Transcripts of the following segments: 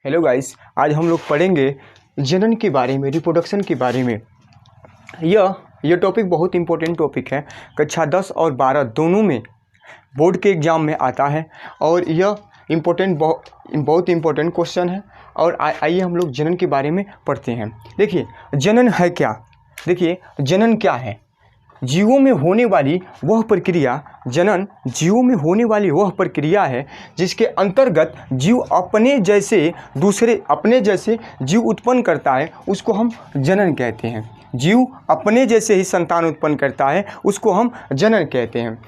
Hello guys, आज हम लोग पढ़ेंगे जनन के बारे में, रिप्रोडक्शन के बारे में। यह टॉपिक बहुत इंपॉर्टेंट टॉपिक है। कक्षा 10 और 12 दोनों में बोर्ड के एग्ज़ाम में आता है और यह बहुत इंपॉर्टेंट क्वेश्चन है। और आइए हम लोग जनन के बारे में पढ़ते हैं। देखिए, जनन है क्या? देखिए, जनन क्या है? जीवों में होने वाली वह प्रक्रिया, जनन जीवों में होने वाली वह प्रक्रिया है जिसके अंतर्गत जीव अपने जैसे जीव उत्पन्न करता है, उसको हम जनन कहते हैं। जीव अपने जैसे ही संतान उत्पन्न करता है, उसको हम जनन कहते हैं।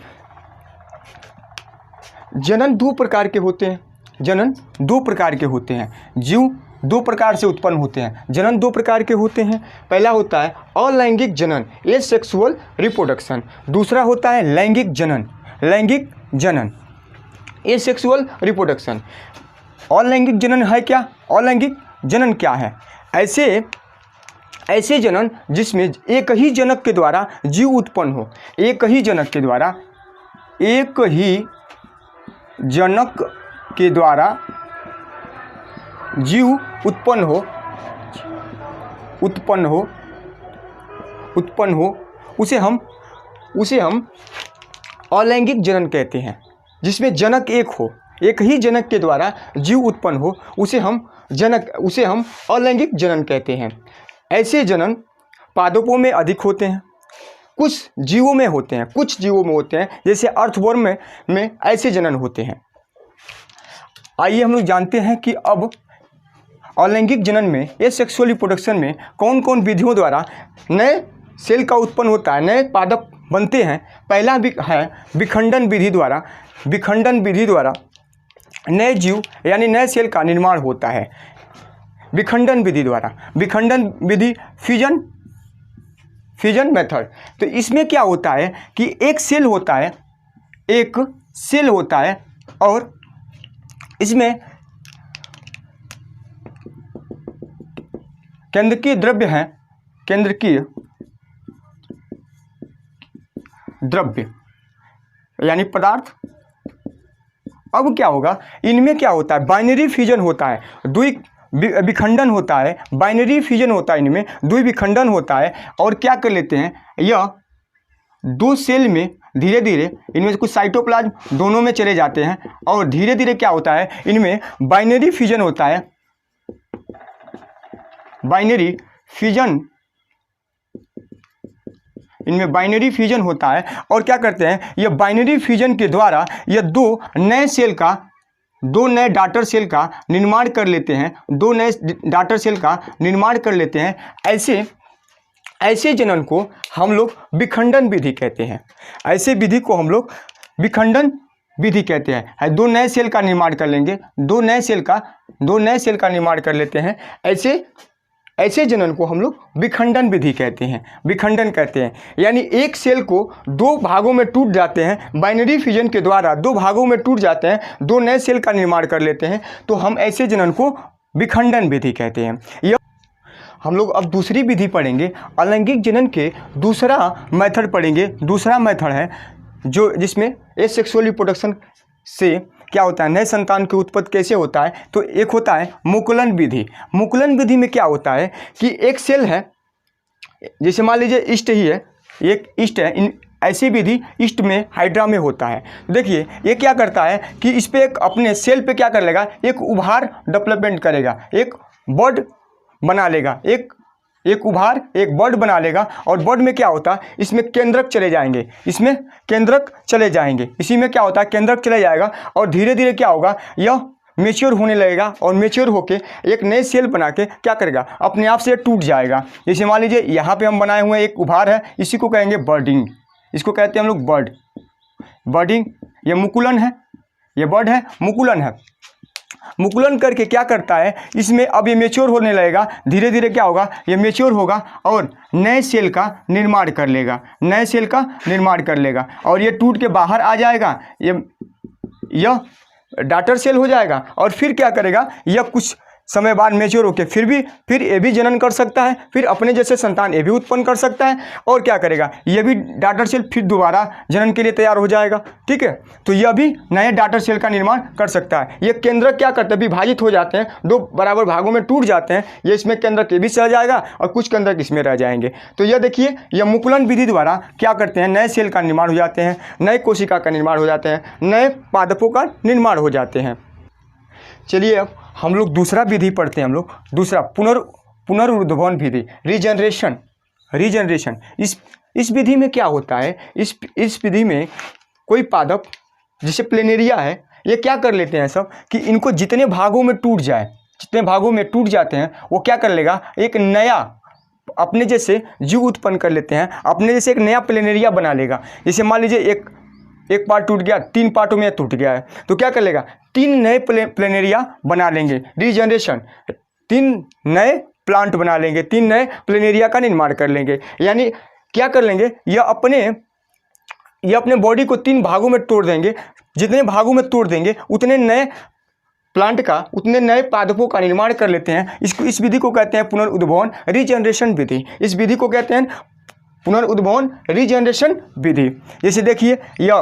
जनन दो प्रकार के होते हैं। जनन दो प्रकार के होते हैं। जीव दो प्रकार से उत्पन्न होते हैं। जनन दो प्रकार के होते हैं। पहला होता है अलैंगिक जनन, एसेक्सुअल रिप्रोडक्शन। दूसरा होता है लैंगिक जनन, एसेक्सुअल रिप्रोडक्शन। अलैंगिक जनन है क्या? अलैंगिक जनन क्या है? ऐसे जनन जिसमें एक ही जनक के द्वारा जीव उत्पन्न हो। एक ही जनक के द्वारा जीव उत्पन्न हो, उसे हम अलैंगिक जनन कहते हैं। जिसमें जनक एक हो, एक ही जनक के द्वारा जीव उत्पन्न हो, उसे हम अलैंगिक जनन कहते हैं। ऐसे जनन पादपों में अधिक होते हैं, कुछ जीवों में होते हैं, जैसे अर्थवर्म में ऐसे जनन होते हैं। आइए हम लोग जानते हैं कि अब अलैंगिक जनन में, एसेक्सुअल रिप्रोडक्शन में कौन कौन विधियों द्वारा नए सेल का उत्पन्न होता है, नए पादप बनते हैं। पहला है विखंडन विधि द्वारा नए जीव यानी नए सेल का निर्माण होता है। विखंडन विधि फ्यूजन मेथड। तो इसमें क्या होता है कि एक सेल होता है और इसमें केंद्रकीय द्रव्य यानी पदार्थ। अब क्या होगा, इनमें क्या होता है? बाइनरी फ्यूजन होता है, विखंडन होता है, बाइनरी फ्यूजन होता है, इनमें द्विविखंडन होता है। और क्या कर लेते हैं, यह दो सेल में धीरे धीरे इनमें से कुछ साइटोप्लाज्म दोनों में चले जाते हैं और धीरे धीरे क्या होता है, इनमें बाइनरी फ्यूजन होता है। इनमें बाइनरी फ्यूजन होता है और क्या करते हैं, यह बाइनरी फ्यूजन के द्वारा यह दो नए डॉटर सेल का निर्माण कर लेते हैं। ऐसे जनन को हम लोग विखंडन विधि कहते हैं। ऐसे विधि को हम लोग विखंडन विधि कहते हैं। दो नए सेल का निर्माण कर लेंगे, दो नए सेल का निर्माण कर लेते हैं। ऐसे जनन को हम लोग विखंडन विधि कहते हैं, यानी एक सेल को दो भागों में टूट जाते हैं, बाइनरी फ्यूजन के द्वारा दो भागों में टूट जाते हैं, दो नए सेल का निर्माण कर लेते हैं, तो हम ऐसे जनन को विखंडन विधि कहते हैं। यह हम लोग अब दूसरी विधि पढ़ेंगे, अलैंगिक जनन के दूसरा मेथड पढ़ेंगे। दूसरा मेथड है जिसमें एसेक्सुअल रिप्रोडक्शन से क्या होता है, नए संतान की उत्पत्ति कैसे होता है। तो एक होता है मुकुलन विधि। मुकुलन विधि में क्या होता है कि एक सेल है, जैसे मान लीजिए ईस्ट ही है, एक ईस्ट है। ऐसी विधि ईस्ट में, हाइड्रा में होता है। देखिए, ये क्या करता है कि इस पे अपने सेल पे क्या कर लेगा, एक उभार डेवलपमेंट करेगा, एक बर्ड बना लेगा, एक बर्ड बना लेगा। और बर्ड में क्या होता है, इसमें केंद्रक चले जाएंगे, इसी में क्या होता है, केंद्रक चले जाएगा और धीरे धीरे क्या होगा, यह मेच्योर होने लगेगा और मेच्योर होके एक नए सेल बना के क्या करेगा, अपने आप से टूट जाएगा। जैसे मान लीजिए यहाँ पे हम बनाए हुए एक उभार है, इसी को कहेंगे बर्डिंग, इसको कहते हैं हम लोग बर्डिंग। ये मुकुलन है, ये बर्ड है, मुकुलन है। मुकुलन करके क्या करता है, इसमें अब ये मेच्योर होने लगेगा, धीरे धीरे क्या होगा, ये मेच्योर होगा और नए सेल का निर्माण कर लेगा, और ये टूट के बाहर आ जाएगा, यह डॉटर सेल हो जाएगा। और फिर क्या करेगा, यह कुछ समय बाद मैच्योर होकर फिर ये भी जनन कर सकता है, फिर अपने जैसे संतान ये भी उत्पन्न कर सकता है, और क्या करेगा, ये भी डॉटर सेल फिर दोबारा जनन के लिए तैयार हो जाएगा। ठीक है, तो यह भी नए डॉटर सेल का निर्माण कर सकता है। ये केंद्रक क्या करते हैं, विभाजित हो जाते हैं, दो बराबर भागों में टूट जाते हैं, ये इसमें केंद्रक ये भी चला जाएगा और कुछ केंद्रक इसमें रह जाएंगे। तो यह देखिए, यह मुकुलन विधि द्वारा क्या करते हैं, नए सेल का निर्माण हो जाते हैं, नए कोशिका का निर्माण हो जाते हैं, नए पादपों का निर्माण हो जाते हैं। चलिए अब हम लोग दूसरा विधि पढ़ते हैं। हम लोग दूसरा पुनरुद्भवन विधि, रीजनरेशन। इस विधि में क्या होता है, इस विधि में कोई पादप जैसे प्लेनेरिया है, ये क्या कर लेते हैं सब कि इनको जितने भागों में टूट जाए, जितने भागों में टूट जाते हैं वो क्या कर लेगा, एक नया अपने जैसे जीव उत्पन्न कर लेते हैं, अपने जैसे एक नया प्लेनेरिया बना लेगा। जैसे मान लीजिए एक पार्ट टूट गया, 3 पार्टों में टूट गया है, तो क्या कर लेगा, 3 नए प्लेनेरिया बना लेंगे, रीजनरेशन, 3 नए प्लांट बना लेंगे, 3 नए प्लेनेरिया का निर्माण कर लेंगे। यानी क्या कर लेंगे, यह अपने बॉडी को 3 भागों में तोड़ देंगे, जितने भागों में तोड़ देंगे उतने नए प्लांट का, उतने नए पादपों का निर्माण कर लेते हैं। इस विधि को कहते हैं पुनरुद्भवन रीजनरेशन विधि। इस विधि को कहते हैं पुनरुद्भवन रीजनरेशन विधि। जैसे देखिए, यह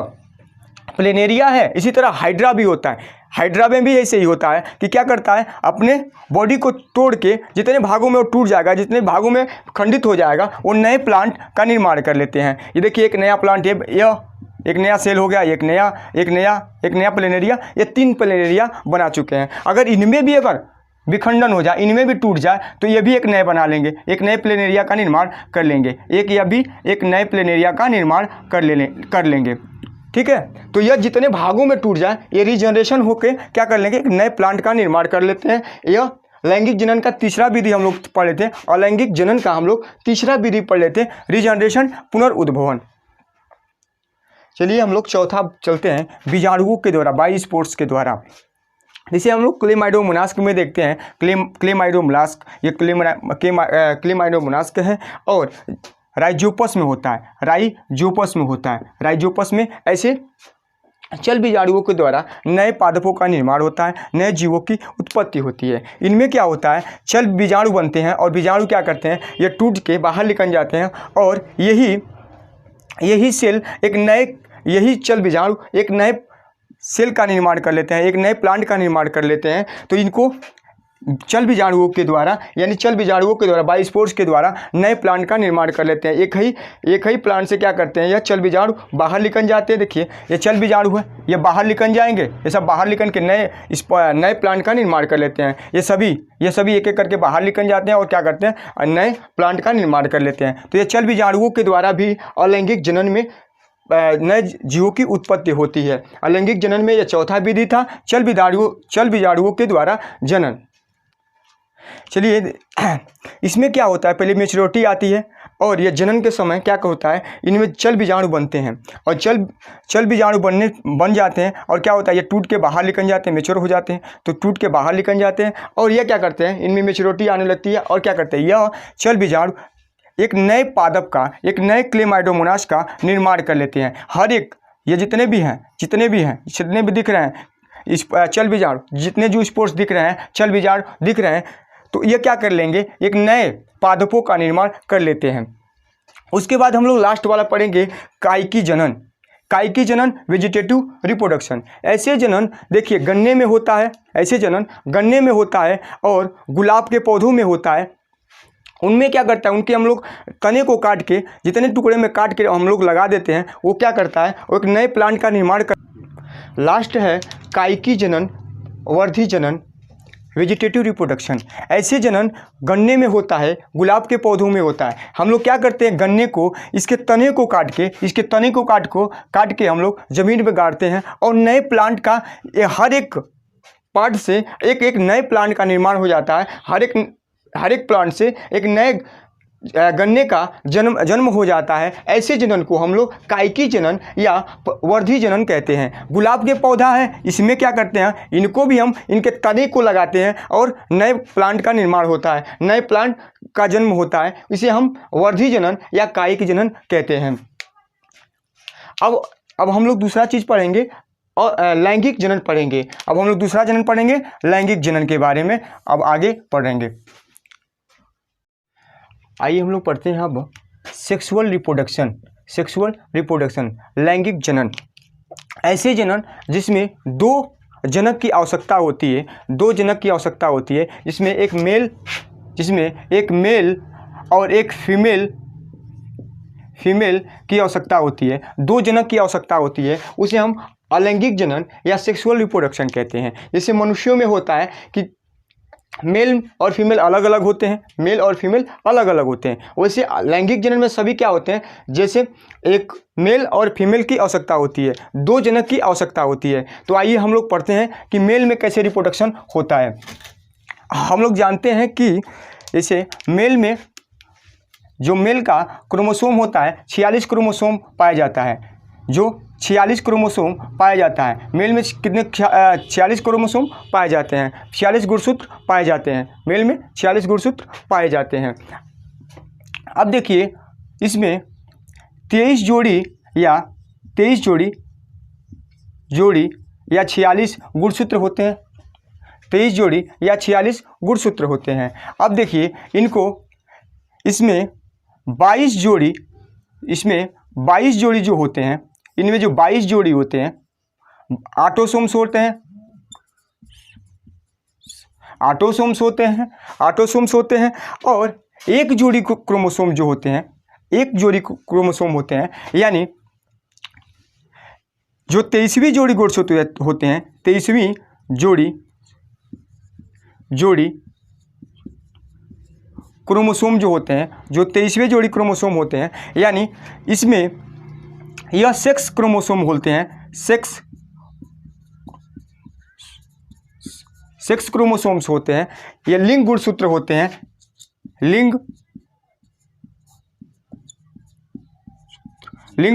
प्लेनेरिया है, इसी तरह हाइड्रा भी होता है। हाइड्रा में भी ऐसे ही होता है कि क्या करता है, अपने बॉडी को तोड़ के जितने भागों में वो टूट जाएगा, जितने भागों में खंडित हो जाएगा, वो नए प्लांट का निर्माण कर लेते हैं। ये देखिए, एक नया प्लांट, यह एक नया सेल हो गया, एक नया प्लेनेरिया, ये 3 प्लेनेरिया बना चुके हैं। अगर इनमें भी अगर विखंडन हो जाए, इनमें भी टूट जाए, तो ये भी एक नए बना लेंगे, एक नए प्लेनेरिया का निर्माण कर लेंगे, एक नए प्लेनेरिया का निर्माण कर लेंगे। ठीक है, तो यह जितने भागों में टूट जाए, ये रीजनरेशन होके क्या कर लेंगे, एक नए प्लांट का निर्माण कर लेते हैं। यह लैंगिक जनन का तीसरा विधि हम लोग पढ़ लेते हैं, और लैंगिक जनन का हम लोग तीसरा विधि पढ़ लेते हैं, रीजनरेशन, पुनरुद्भवन। चलिए हम लोग चौथा चलते हैं, बीजाणुओं के द्वारा, बायोस्पोर्स के द्वारा। जिसे हम लोग क्लेमाइडोमोनास्क में देखते हैं, क्लेमाइडोमोनास्क, ये क्लेमाइडोमोनास्क है, और राइजोपस में होता है, राइजोपस में ऐसे चल बीजाणुओं के द्वारा नए पादपों का निर्माण होता है, नए जीवों की उत्पत्ति होती है। इनमें क्या होता है, चल बीजाणु बनते हैं, और बीजाणु क्या करते हैं, ये टूट के बाहर निकल जाते हैं, और यही सेल यही चल बीजाणु एक नए सेल का निर्माण कर लेते हैं, एक नए प्लांट का निर्माण कर लेते हैं। तो इनको चल बीजाणुओं के द्वारा, बायोस्पोर्स के द्वारा नए प्लांट का निर्माण कर लेते हैं। एक ही प्लांट से क्या करते हैं, यह चल बीजाणु बाहर निकल जाते हैं। देखिए, ये चल बीजाणु है, ये बाहर निकल जाएंगे, ये सब बाहर निकल के नए प्लांट का निर्माण कर लेते हैं। ये सभी एक एक करके बाहर निकल जाते हैं और क्या करते हैं, नए प्लांट का निर्माण कर लेते हैं। तो ये चल बीजाणुओं के द्वारा भी अलैंगिक जनन में नए जीवों की उत्पत्ति होती है। अलैंगिक जनन में यह चौथा विधि था, चल बीजाणुओं के द्वारा जनन। चलिए, इसमें क्या होता है, पहले मैच्योरिटी आती है, और यह जनन के समय क्या होता है, इनमें चल बीजाणु बनते हैं, और चल बीजाणु बन जाते हैं, और क्या होता है, ये टूट के बाहर निकल जाते हैं, मैच्योर हो जाते हैं, तो टूट के बाहर निकल जाते हैं, और ये क्या करते हैं, इनमें मैच्योरिटी आने लगती है, और क्या करते हैं, यह चल बीजाणु एक नए पादप का, एक नए क्लेमाइडोमोनास का निर्माण कर लेते हैं। हर एक, ये जितने भी दिख रहे हैं इस चल बीजाणु, जितने जो स्पोर्स दिख रहे हैं, चल बीजाणु दिख रहे हैं, तो ये क्या कर लेंगे, एक नए पादपों का निर्माण कर लेते हैं। उसके बाद हम लोग लास्ट वाला पढ़ेंगे, कायिकी जनन, वेजिटेटिव रिप्रोडक्शन। ऐसे जनन देखिए गन्ने में होता है, ऐसे जनन गन्ने में होता है, और गुलाब के पौधों में होता है। उनमें क्या करता है, उनके हम लोग तने को काट के, जितने टुकड़े में काट के हम लोग लगा देते हैं, वो क्या करता है, वो एक नए प्लांट का निर्माण कर। लास्ट है कायिकी जनन, वर्धी जनन, वेजिटेटिव रिप्रोडक्शन। ऐसे जनन गन्ने में होता है, गुलाब के पौधों में होता है। हम लोग क्या करते हैं, गन्ने को, इसके तने को काट के हम लोग ज़मीन में गाड़ते हैं, और नए प्लांट का हर एक पार्ट से एक नए प्लांट का निर्माण हो जाता है। हर एक प्लांट से एक नए गन्ने का जन्म हो जाता है। ऐसे जनन को हम लोग कायिकी जनन या वर्धी जनन कहते हैं। गुलाब के पौधा है, इसमें क्या करते हैं, इनको भी हम इनके तने को लगाते हैं और नए प्लांट का निर्माण होता है, नए प्लांट का जन्म होता है। इसे हम वर्धी जनन या कायिकी जनन कहते हैं। अब हम लोग दूसरा चीज़ पढ़ेंगे, और लैंगिक जनन पढ़ेंगे। अब हम लोग दूसरा जनन पढ़ेंगे, लैंगिक जनन के बारे में अब आगे पढ़ेंगे। आइए हम लोग पढ़ते हैं अब सेक्सुअल रिप्रोडक्शन, लैंगिक जनन। ऐसे जनन जिसमें दो जनक की आवश्यकता होती है, जिसमें एक मेल और एक फीमेल की आवश्यकता होती है, दो जनक की आवश्यकता होती है, उसे हम अलैंगिक जनन या सेक्सुअल रिप्रोडक्शन कहते हैं। जैसे मनुष्यों में होता है कि मेल और फीमेल अलग अलग होते हैं, वैसे लैंगिक जनन में सभी क्या होते हैं, जैसे एक मेल और फीमेल की आवश्यकता होती है, दो जनक की आवश्यकता होती है। तो आइए हम लोग पढ़ते हैं कि मेल में कैसे रिप्रोडक्शन होता है। हम लोग जानते हैं कि जैसे मेल में जो मेल का क्रोमोसोम होता है 46 क्रोमोसोम पाया जाता है, मेल में कितने 46 क्रोमोसोम पाए जाते हैं, 46 गुणसूत्र पाए जाते हैं, मेल में 46 गुणसूत्र पाए जाते हैं। अब देखिए इसमें 23 जोड़ी या 46 गुणसूत्र होते हैं, 23 जोड़ी या 46 गुणसूत्र होते हैं। अब देखिए इसमें 22 जोड़ी जो होते हैं, इनमें जो 22 जोड़ी होते हैं ऑटोसोम्स होते हैं, और एक जोड़ी क्रोमोसोम जो होते हैं, यानी जो 23वीं जोड़ी गुणसूत्र होते हैं, 23वीं जोड़ी क्रोमोसोम जो होते हैं, जो 23वें जोड़ी क्रोमोसोम होते हैं, यानी इसमें यह सेक्स क्रोमोसोम होते हैं, सेक्स क्रोमोसोम्स होते हैं, ये लिंग गुणसूत्र होते हैं, लिंग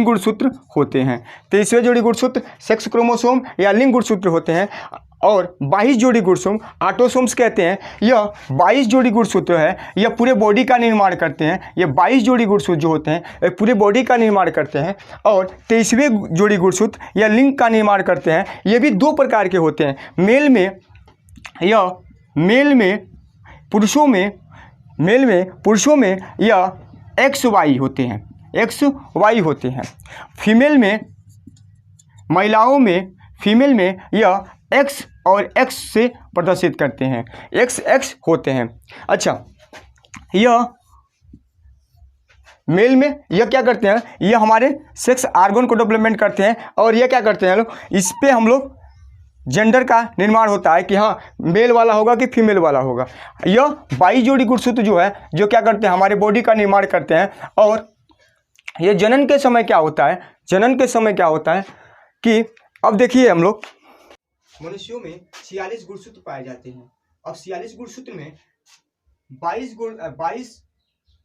गुणसूत्र होते हैं। 23वें जोड़ी गुणसूत्र सेक्स क्रोमोसोम या लिंग गुणसूत्र होते हैं, और 22 जोड़ी गुणसूत्र ऑटोसोम्स कहते हैं। यह 22 जोड़ी गुणसूत्र है, यह पूरे बॉडी का निर्माण करते हैं। ये 22 जोड़ी गुणसूत्र जो होते हैं पूरे बॉडी का निर्माण करते हैं, और 23वें जोड़ी गुणसूत्र या लिंग का निर्माण करते हैं। ये भी दो प्रकार के होते हैं। मेल में पुरुषों में यह XY होते हैं। फीमेल में यह X और X से प्रदर्शित करते हैं, XX होते हैं। अच्छा, यह मेल में यह क्या करते हैं, यह हमारे सेक्स आर्गन को डेवलपमेंट करते हैं, और यह क्या करते हैं लोग, इस पे हम लोग जेंडर का निर्माण होता है कि हाँ मेल वाला होगा कि फीमेल वाला होगा। यह 22 जोड़ी गुणसूत्र जो है, जो क्या करते हैं, हमारे बॉडी का निर्माण करते हैं। और यह जनन के समय क्या होता है कि अब देखिए हम लोग मनुष्यों में 46 गुणसूत्र पाए जाते हैं। अब 46 गुणसूत्र में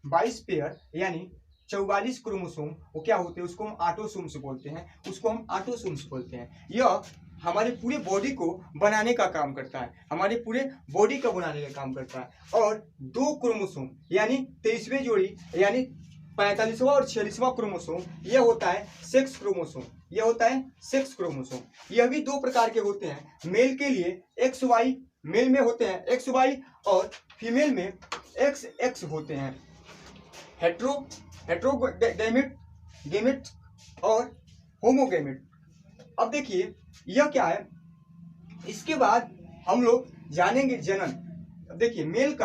22 पेयर यानी 44 क्रोमोसोम वो क्या होते हैं, उसको हम ऑटोसोम्स बोलते हैं। यह हमारे पूरे बॉडी को बनाने का काम करता है, और दो क्रोमोसोम यानी 23वें जोड़ी यानी 45वां और 46वां क्रोमोसोम यह होता है सेक्स क्रोमोसोम। यह भी दो प्रकार के होते हैं। मेल के लिए XY, मेल में होते हैं XY, और फीमेल में XX होते हैं। हेट्रोगैमेट और होमोगैमेट। अब देखिए यह क्या है, इसके बाद हम लोग जानेंगे जनन। अब देखिए मेल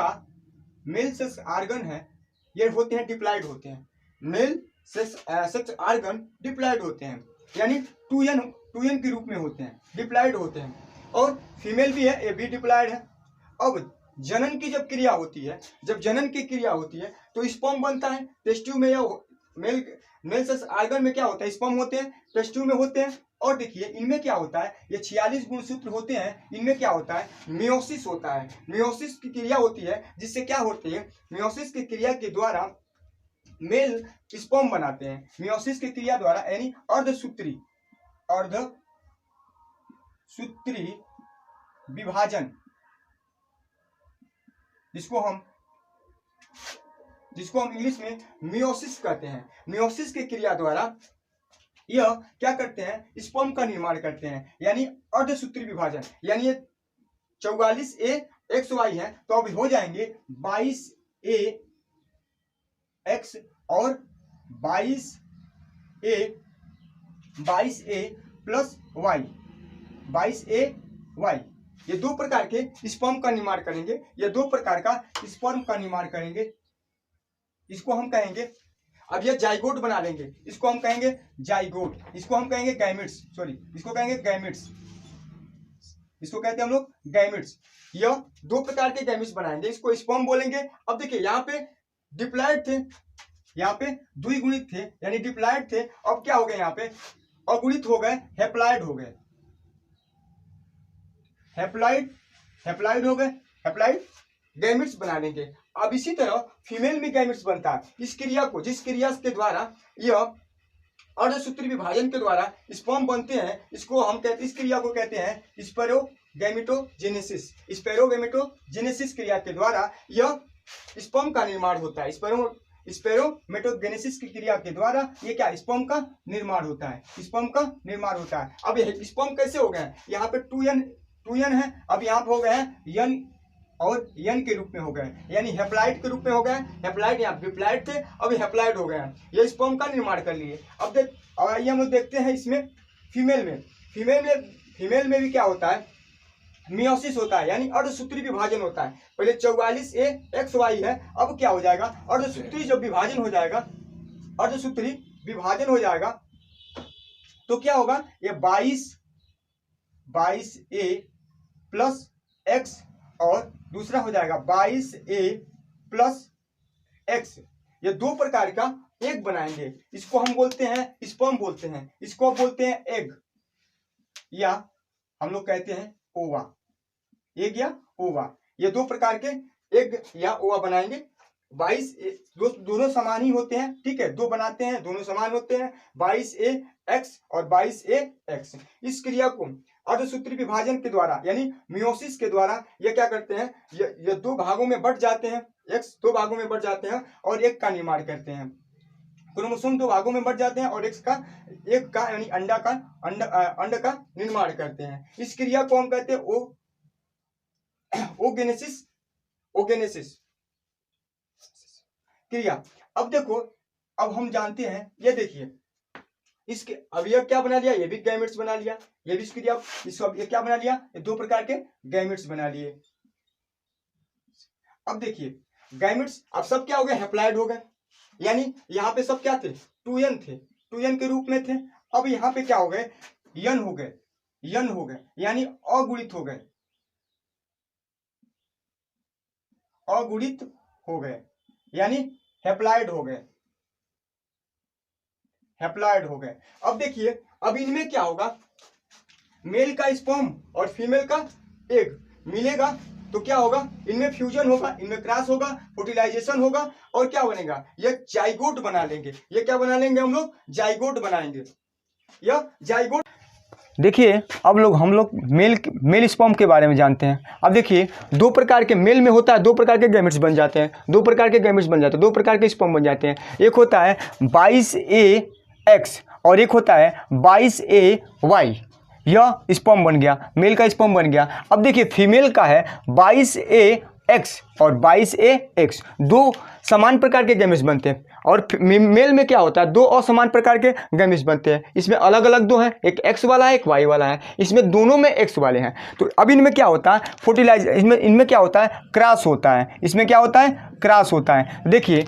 सेक्स आर्गन है, ये होते हैं डिप्लॉइड होते हैं। मेल सेक्स आर्गन डिप्लॉइड होते हैं, यानी 2n के रूप में होते हैं, डिप्लॉइड होते हैं। और फीमेल भी है, ये भी डिप्लॉइड है। अब जनन की जब क्रिया होती है, तो स्पर्म बनता है टेस्ट ट्यूब में। या मेल सेक्स आर्गन में क्या होता है, स्पर्म होते हैं, टेस्ट ट्यूब में होते हैं। और देखिए इनमें क्या होता है, ये 46 गुणसूत्र होते हैं, इनमें क्या होता है, मियोसिस होता है। मियोसिस की क्रिया होती है, जिससे क्या होती है, मियोसिस की क्रिया के द्वारा मेल स्पर्म बनाते हैं। मियोसिस की क्रिया द्वारा यानी अर्धसूत्री विभाजन, जिसको हम इंग्लिश में मियोसिस कहते हैं। मियोसिस की क्रिया द्वारा यह क्या करते हैं, स्पर्म का निर्माण करते हैं, यानी अर्धसूत्री विभाजन। यानी ये 44A XY है, तो अब हो जाएंगे 22A X और 22A plus Y, 22A Y। ये दो प्रकार के स्पर्म का निर्माण करेंगे, ये दो प्रकार का स्पर्म का निर्माण करेंगे। इसको हम कहेंगे, अब ये जाइगोट बना लेंगे, इसको हम कहेंगे जाइगोट, इसको हम कहेंगे गैमिट्स, सॉरी इसको कहेंगे गैमिट्स, इसको कहते हैं हम लोग गैमिट्स। यह दो प्रकार के गैमिट्स बनाएंगे, इसको स्पर्म बोलेंगे। अब देखिए यहाँ पे डिप्लॉयड थे, यहाँ पे द्विगुणित थे यानी डिप्लॉयड थे, अब क्या हो गए, यहाँ पे अगुणित हो गए, हैप्लॉयड हो गए, हैप्लॉयड हो गए, हैप्लॉयड गैमिट्स बना लेंगे। अब इसी तरह फीमेल में गैमिट्स बनता है। इस क्रिया को, जिस क्रिया के द्वारा यह अर्धसूत्री विभाजन के द्वारा स्पर्म बनते हैं, इसको हम कहते, इस क्रिया को कहते हैं स्पेरोगैमेटोजेनेसिस। स्पेरोगैमेटोजेनेसिस क्रिया के द्वारा यह स्पर्म का निर्माण होता है। स्पेरोगैमेटोजेनेसिस की क्रिया के द्वारा ये क्या, स्पर्म का निर्माण होता है, स्पर्म का निर्माण होता है। अब ये स्पर्म कैसे हो गए, यहाँ पे 2n है, अब यहाँ पे हो गए हैं n और n के रूप में हो गए, यानी हैप्लॉयड के रूप में हो गए। हैप्लॉयड, यहाँ डिप्लॉयड थे, अब हैप्लॉयड हो गए हैं, ये स्पर्म का निर्माण कर लिए। अब आइए हम लोग देखते हैं इसमें फीमेल में भी क्या होता है, मियोसिस होता है, यानी अर्धसूत्री विभाजन होता है। पहले 44A XY है, अब क्या हो जाएगा, अर्धसूत्री जब विभाजन हो जाएगा, अर्धसूत्री विभाजन हो जाएगा तो क्या होगा, ये 22A प्लस X और दूसरा हो जाएगा 22A प्लस X। ये दो प्रकार का एग बनाएंगे, इसको हम बोलते हैं स्पर्म बोलते हैं, इसको बोलते हैं एग या हम लोग कहते हैं ओवा, एग या ओवा। ये दो प्रकार के एग या ओवा बनाएंगे। 22 दोनों समान ही होते हैं, ठीक है, दो बनाते हैं, दोनों समान होते हैं, 22A X और 22A X। इस क्रिया को अर्धसूत्री विभाजन के द्वारा यानी मियोसिस के द्वारा ये क्या करते हैं, ये दो भागों में बढ़ जाते हैं, X दो भागों में बढ़ जाते हैं और एक का निर्माण करते हैं। क्रोमोसोम दो भागों में बढ़ जाते हैं और एक का यानी अंड का निर्माण करते हैं। इस क्रिया को हम कहते हैं ओगेनेसिस क्रिया। अब देखो, अब हम जानते हैं, ये देखिए इसके, अब यह क्या बना लिया, ये भी गैमेट्स बना लिया, ये भी क्रिया, इसको ये क्या बना लिया, ये दो प्रकार के गैमेट्स बना लिए। अब देखिए गैमेट्स अब सब क्या हो गए, हैप्लॉयड हो गए, यानी यहाँ पे सब क्या थे, 2n थे, 2n के रूप में थे। अब यहाँ पे क्या हो गए, n हो गए, यानी अगुणित हो गए, यानी हैप्लॉयड हो गए, अब देखिए, अब इनमें क्या होगा, मेल का स्पर्म और फीमेल का एग मिलेगा तो क्या होगा, इनमें फ्यूजन होगा, इनमें क्रॉस होगा, फर्टिलाइजेशन होगा और क्या बनेगा, ये जाइगोट बना लेंगे। ये क्या बना लेंगे, हम लोग जाइगोट बनाएंगे, यह जाइगोट। देखिए अब हम लोग मेल स्पर्म के बारे में जानते हैं। अब देखिए दो प्रकार के मेल में होता है, दो प्रकार के गैमेट्स बन जाते हैं, दो प्रकार के स्पर्म बन जाते हैं। एक होता है 22A X और एक होता है 22A Y। यह स्पर्म बन गया, मेल का स्पर्म बन गया। अब देखिए फीमेल का है 22A X और 22A X, दो समान प्रकार के गैमेट्स बनते हैं। और मेल में क्या होता है, दो असमान प्रकार के गैमेट्स बनते हैं। इसमें अलग अलग दो हैं, एक X वाला है, एक Y वाला है, इसमें दोनों में X वाले हैं। तो अब इनमें क्या होता है, इनमें क्या होता है, क्रॉस होता है, इसमें क्या होता है, क्रॉस होता है। देखिए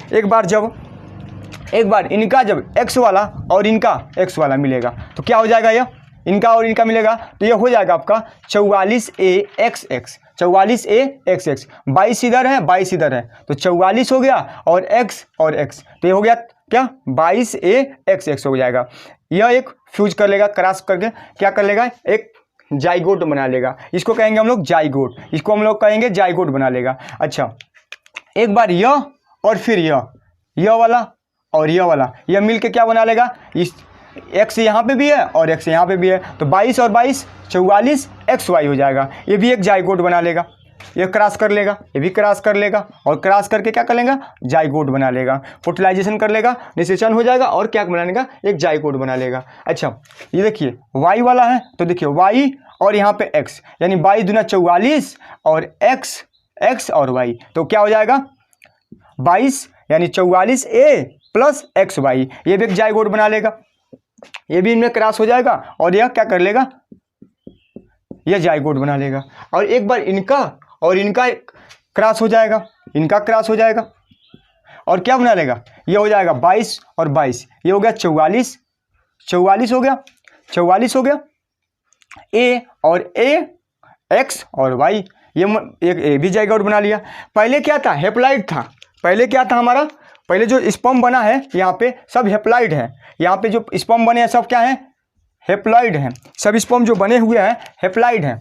एक बार इनका जब X वाला और इनका X वाला मिलेगा तो क्या हो जाएगा, यह इनका और इनका मिलेगा तो यह हो जाएगा आपका 44A XX, 44A XX। 22 इधर है, 22 इधर है, तो 44 हो गया और X और X, तो ये हो गया क्या, 22A XX हो जाएगा। यह एक फ्यूज कर लेगा, क्रॉस करके क्या कर लेगा, एक जाइगोट बना लेगा। इसको कहेंगे हम लोग जाइगोट, इसको हम लोग कहेंगे जाइगोट बना लेगा। अच्छा, एक बार यह और फिर यह वाला और यह वाला, यह मिल के क्या बना लेगा, इस X यहाँ पे भी है और X यहाँ पे भी है, तो 22 और 22 44 XY हो जाएगा। ये भी एक जाइगोट बना लेगा, ये क्रॉस कर लेगा, ये भी क्रॉस कर लेगा, और क्रॉस करके क्या कर लेगा, जाइगोट बना लेगा, फर्टिलाइजेशन कर लेगा, निषेचन हो जाएगा और क्या बना लेगा, एक जाइगोट बना लेगा। अच्छा ये देखिए वाई वाला है तो देखिए वाई और यहाँ पे एक्स, यानी 22 दूना 44 और एक्स और वाई, तो क्या हो जाएगा 22 यानी 44 ए प्लस एक्स वाई, ये भी एक जाइगोट बना लेगा, ये भी इनमें क्रॉस हो जाएगा और यह क्या कर लेगा, यह जाइगोट बना लेगा। और एक बार इनका और इनका क्रॉस हो जाएगा, इनका क्रॉस हो जाएगा और क्या बना लेगा, ये हो जाएगा 22 और 22, ये हो गया 44 हो गया, 44 हो गया, ए और ए एक्स और वाई, ये एक ए भी जाइगोट बना लिया। पहले क्या था, हेप्लाइड था, पहले क्या था हमारा, पहले जो स्पर्म बना है यहाँ पे सब हेप्लाइड है, यहाँ पे जो स्पर्म बने हैं सब क्या है, हेप्लाइड हैं, सब स्पर्म जो बने हुए हैं हेप्लाइड हैं,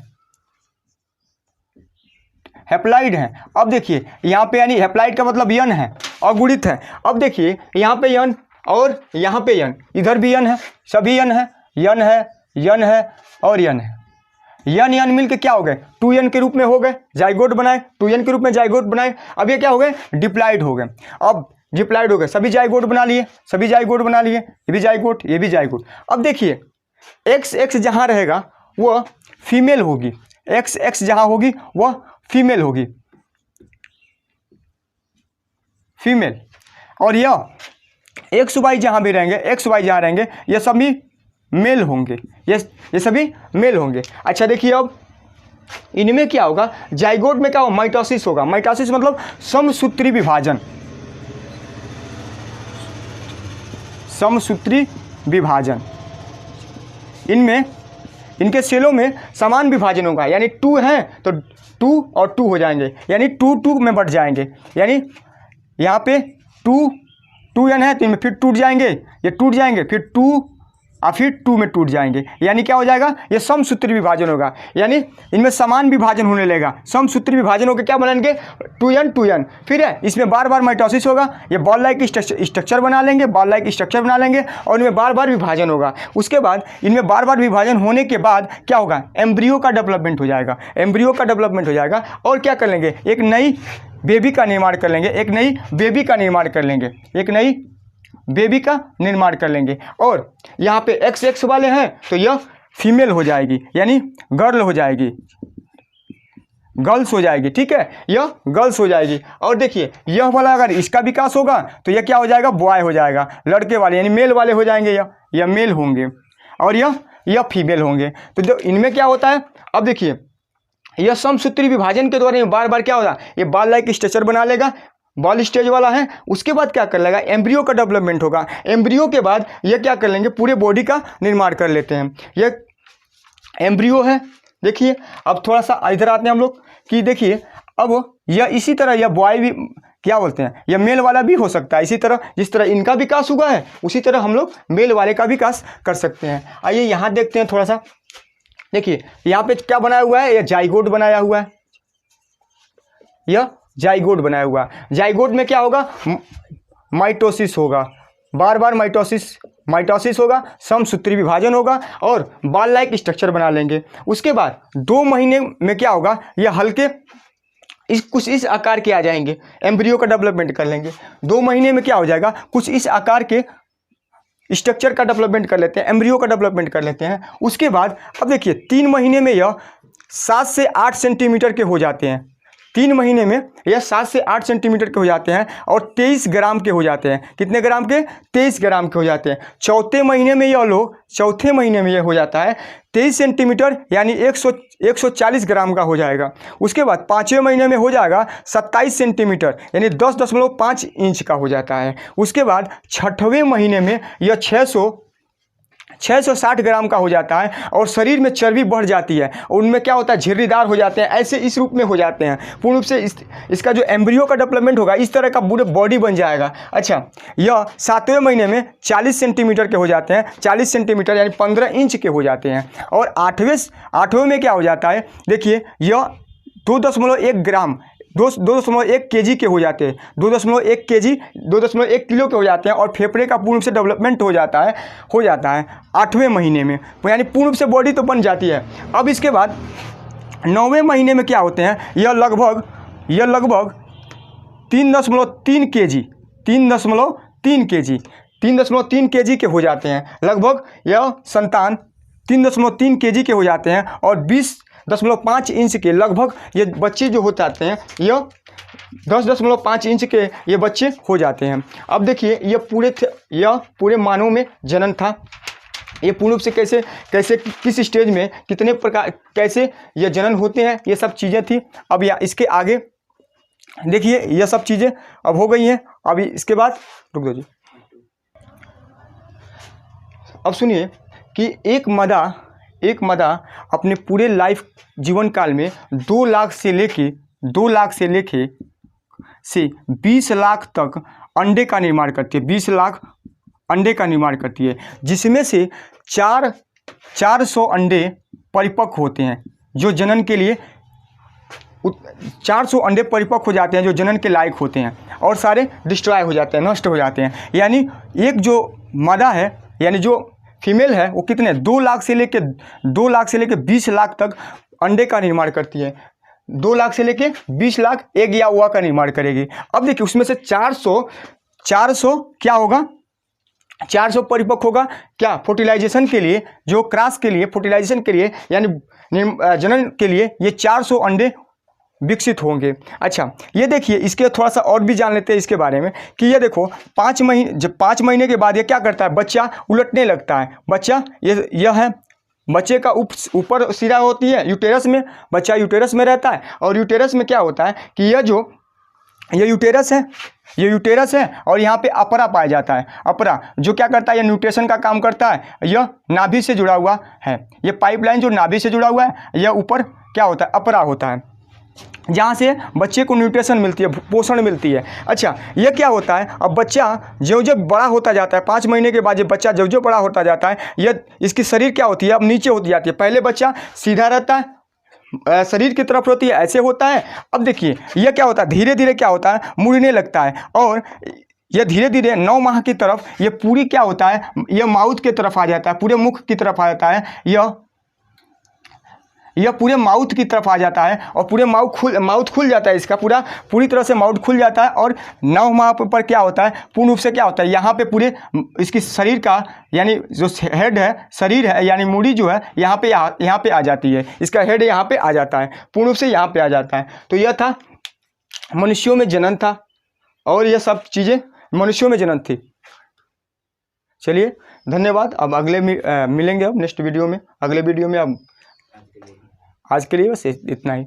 हेप्लाइड हैं। अब देखिए यहाँ पे यानी हेप्लाइड का मतलब यन है, अगुणित है। अब देखिए यहाँ पे यन और यहाँ पे यन, इधर भी यन है, सभी यन है, यन है, यन है और यन है, यन यन मिलके क्या हो गए, 2n के रूप में हो गए, जाइगोट बनाए, 2n के रूप में जाइगोट बनाए। अब ये क्या हो गए, डिप्लाइड हो गए, अब डिप्लाइड हो गए, सभी जाइगोट बना लिए, सभी जाइगोट बना लिए, ये भी जाइगोट, ये भी जाइगोट। अब देखिए एक्स जहाँ रहेगा वह फीमेल होगी, एक्स जहाँ होगी वह फीमेल होगी, फीमेल, और यह एक्स वाई जहाँ भी रहेंगे, एक्स वाई जहाँ रहेंगे ये सभी मेल होंगे, ये सभी मेल होंगे। अच्छा देखिए अब इनमें क्या होगा, जाइगोट में क्या होगा, माइटोसिस होगा, माइटोसिस मतलब समसूत्री विभाजन, समसूत्री विभाजन, इनमें इनके सेलों में समान विभाजन होगा, यानी 2 हैं तो 2 और 2 हो जाएंगे, यानी 2 में बढ़ जाएंगे, यानी यहाँ पे 2n है तो इनमें फिर टूट जाएंगे, ये टूट जाएंगे, फिर 2 और फिर 2 में टूट जाएंगे, यानी क्या हो जाएगा, ये समसूत्री विभाजन होगा, यानी इनमें समान विभाजन होने लगेगा, समसूत्री विभाजन होकर क्या बनाएंगे, 2n, फिर है इसमें बार बार माइटोसिस होगा, ये बॉल लाइक स्ट्रक्चर बना लेंगे, बॉल लाइक स्ट्रक्चर बना लेंगे और इनमें बार बार विभाजन होगा। उसके बाद इनमें बार बार विभाजन होने के बाद क्या होगा, एम्ब्रियो का डेवलपमेंट हो जाएगा, एम्ब्रियो का डेवलपमेंट हो जाएगा और क्या कर लेंगे, एक नई बेबी का निर्माण कर लेंगे, एक नई बेबी का निर्माण कर लेंगे, एक नई बेबी का निर्माण कर लेंगे। और यहाँ पे एक्स वाले हैं तो यह फीमेल हो जाएगी, यानी गर्ल हो जाएगी, गर्ल्स हो जाएगी, ठीक है, यह गर्ल्स हो जाएगी। और देखिए यह वाला अगर इसका विकास होगा तो यह क्या हो जाएगा, बॉय हो जाएगा, लड़के वाले यानी मेल वाले हो जाएंगे, यह मेल होंगे और यह फीमेल होंगे। तो जो इनमें क्या होता है, अब देखिए यह समसूत्री विभाजन के द्वारा बार बार क्या होगा, ये बॉल लाइक स्ट्रक्चर बना लेगा, बॉल स्टेज वाला है। उसके बाद क्या कर लेगा, एम्ब्रियो का डेवलपमेंट होगा, एम्ब्रियो के बाद ये क्या कर लेंगे, पूरे बॉडी का निर्माण कर लेते हैं। ये एम्ब्रियो है। देखिए अब थोड़ा सा इधर आते हैं हम लोग कि देखिए अब यह इसी तरह यह बॉय भी क्या बोलते हैं, यह मेल वाला भी हो सकता है, इसी तरह जिस तरह इनका विकास हुआ है उसी तरह हम लोग मेल वाले का विकास कर सकते हैं। आइए यहाँ देखते हैं थोड़ा सा, देखिए यहाँ पे क्या बनाया हुआ है, यह जाइगोट बनाया हुआ है, यह जाइगोट बनाया हुआ है। जाइगोट में क्या होगा, माइटोसिस होगा, बार बार माइटोसिस होगा, समसूत्री विभाजन होगा और बॉल लाइक स्ट्रक्चर बना लेंगे। उसके बाद 2 महीने में क्या होगा, यह हल्के कुछ इस आकार के आ जाएंगे, एम्ब्रियो का डेवलपमेंट कर लेंगे। 2 महीने में क्या हो जाएगा, कुछ इस आकार के स्ट्रक्चर का डेवलपमेंट कर लेते हैं, एम्ब्रियो का डेवलपमेंट कर लेते हैं। उसके बाद अब देखिए 3 महीने में यह 7 से 8 सेंटीमीटर के हो जाते हैं, 3 महीने में यह 7 से 8 सेंटीमीटर के हो जाते हैं और 23 ग्राम के हो जाते हैं। कितने ग्राम के, 23 ग्राम के हो जाते हैं। चौथे महीने में यह हो जाता है 23 सेंटीमीटर यानी 140 ग्राम का हो जाएगा। उसके बाद 5वें महीने में हो जाएगा 27 सेंटीमीटर यानी 10.5 इंच का हो जाता है। उसके बाद 6वें महीने में यह 660 ग्राम का हो जाता है और शरीर में चर्बी बढ़ जाती है और उनमें क्या होता है, झिर्रीदार हो जाते हैं, ऐसे इस रूप में हो जाते हैं। पूर्ण रूप से इसका जो एम्ब्रियो का डेवलपमेंट होगा इस तरह का पूरे बॉडी बन जाएगा। अच्छा यह 7वें महीने में 40 सेंटीमीटर के हो जाते हैं, 40 सेंटीमीटर यानी 15 इंच के हो जाते हैं। और 8वें में क्या हो जाता है, देखिए यह 2.1 ग्राम 2.1 केजी के हो जाते हैं, 2.1 केजी 2.1 किलो के हो जाते हैं और फेफड़े का पूर्ण रूप से डेवलपमेंट हो जाता है 8वें महीने में, यानी पूर्ण रूप से बॉडी तो बन जाती है। अब इसके बाद 9वें महीने में क्या होते हैं, यह लगभग 3.3 kg 3.3 kg 3.3 kg के हो जाते हैं। लगभग यह संतान 3.3 kg के हो जाते हैं और 20.5 इंच के लगभग ये बच्चे जो हो जाते हैं, यह 10.5 इंच के ये बच्चे हो जाते हैं। अब देखिए यह पूरे मानव में जनन था। ये पूर्ण रूप से कैसे कैसे किस स्टेज में कितने प्रकार कैसे ये जनन होते हैं, ये सब चीज़ें थी। अब या इसके आगे देखिए ये सब चीज़ें अब हो गई हैं। अभी इसके बाद रुक दो जी। अब सुनिए कि एक मादा अपने पूरे लाइफ जीवन काल में 2 लाख से लेके 20 लाख तक अंडे का निर्माण करती है। 20 लाख अंडे का निर्माण करती है, जिसमें से 400 अंडे परिपक्व होते हैं जो जनन के लिए 400 अंडे परिपक्व हो जाते हैं जो जनन के लायक होते हैं और सारे डिस्ट्रॉय हो जाते हैं, नष्ट हो जाते हैं। यानी एक जो मादा है यानी जो फीमेल है वो कितने 2 लाख से लेके 20 लाख तक अंडे का निर्माण करती है। 2 लाख से लेके 20 लाख एग या ओवा का निर्माण करेगी। अब देखिए उसमें से 400 क्या होगा, 400 परिपक्व होगा क्या फर्टिलाइजेशन के लिए, जो क्रॉस के लिए फर्टिलाइजेशन के लिए यानी जनन के लिए ये 400 अंडे विकसित होंगे। अच्छा ये देखिए इसके थोड़ा सा और भी जान लेते हैं इसके बारे में कि ये देखो 5 महीने के बाद ये क्या करता है, बच्चा उलटने लगता है। बच्चा यह है बच्चे का ऊपर सिरा होती है यूटेरस में, बच्चा यूटेरस में रहता है और यूटेरस में क्या होता है कि ये यूटेरस है और यहाँ पे अपरा पाया जाता है। अपरा जो क्या करता है, ये न्यूट्रिशन का काम करता है। यह नाभि से जुड़ा हुआ है, ये पाइपलाइन जो नाभि से जुड़ा हुआ है, यह ऊपर क्या होता है, अपरा होता है, जहाँ से बच्चे को न्यूट्रिशन मिलती है, पोषण मिलती है। अच्छा ये क्या होता है, अब बच्चा जो बड़ा होता जाता है 5 महीने के बाद ये बच्चा जो बड़ा होता जाता है, यह इसकी शरीर क्या होती है, अब नीचे होती जाती है। पहले बच्चा सीधा रहता है, शरीर की तरफ होती है, ऐसे होता है। अब देखिए यह क्या होता है, धीरे धीरे क्या होता है, मुड़ने लगता है और यह धीरे धीरे 9 माह की तरफ ये पूरी क्या होता है, यह माउथ की तरफ आ जाता है, पूरे मुख की तरफ आ जाता है। यह पूरे माउथ की तरफ आ जाता है और पूरे माउथ खुल जाता है, इसका पूरी तरह से माउथ खुल जाता है। और 9 माह पर क्या होता है, पूर्ण रूप से क्या होता है, यहाँ पे पूरे इसकी शरीर का यानी जो हेड है, शरीर है यानी मूड़ी जो है यहाँ पे आ जाती है, इसका हेड यहाँ पे आ जाता है, पूर्ण रूप से यहाँ पे आ जाता है। तो यह था मनुष्यों में जनन था और यह सब चीज़ें मनुष्यों में जनन थी। चलिए धन्यवाद। अब अगले मिलेंगे अब नेक्स्ट वीडियो में, अगले वीडियो में। अब आज के लिए बस इतना ही।